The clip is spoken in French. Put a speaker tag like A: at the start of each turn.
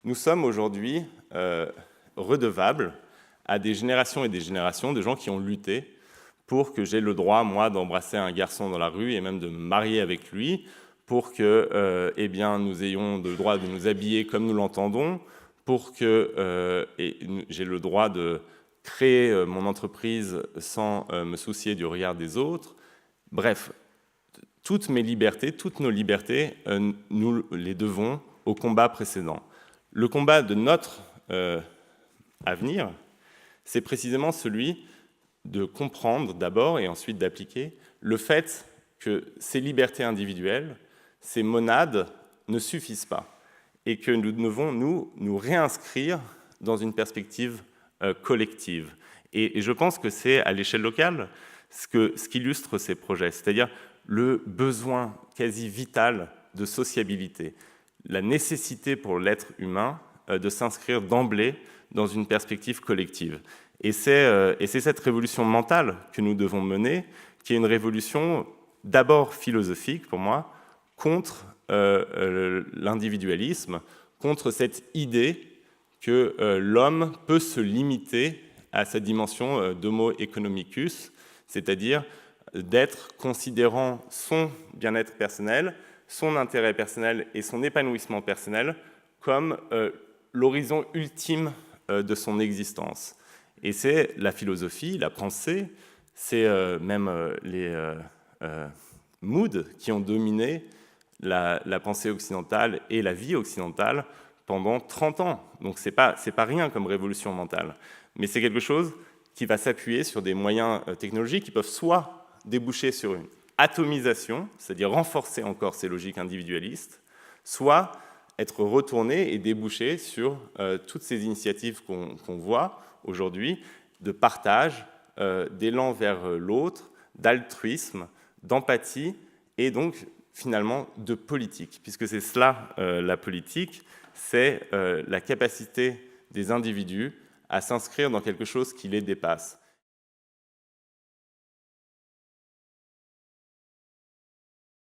A: nous sommes aujourd'hui redevables à des générations et des générations de gens qui ont lutté pour que j'ai le droit, moi, d'embrasser un garçon dans la rue et même de me marier avec lui, pour que nous ayons le droit de nous habiller comme nous l'entendons, pour que j'ai le droit de créer mon entreprise sans me soucier du regard des autres. Bref, toutes mes libertés, toutes nos libertés, nous les devons au combat précédent. Le combat de notre avenir, c'est précisément celui de comprendre d'abord et ensuite d'appliquer le fait que ces libertés individuelles, ces monades ne suffisent pas et que nous devons nous réinscrire dans une perspective collective. Et je pense que c'est à l'échelle locale ce qu'illustre ces projets, c'est-à-dire le besoin quasi vital de sociabilité, la nécessité pour l'être humain de s'inscrire d'emblée dans une perspective collective. Et c'est cette révolution mentale que nous devons mener, qui est une révolution d'abord philosophique, pour moi, contre l'individualisme, contre cette idée que l'homme peut se limiter à sa dimension d'homo economicus, c'est-à-dire d'être considérant son bien-être personnel, son intérêt personnel et son épanouissement personnel comme l'horizon ultime de son existence. Et c'est la philosophie, la pensée, c'est même les moods qui ont dominé la pensée occidentale et la vie occidentale pendant 30 ans. Donc c'est pas rien comme révolution mentale, mais c'est quelque chose qui va s'appuyer sur des moyens technologiques qui peuvent soit déboucher sur une atomisation, c'est-à-dire renforcer encore ces logiques individualistes, soit être retourné et déboucher sur toutes ces initiatives qu'on voit aujourd'hui de partage, d'élan vers l'autre, d'altruisme, d'empathie et donc finalement de politique, puisque c'est cela la politique, c'est la capacité des individus à s'inscrire dans quelque chose qui les dépasse.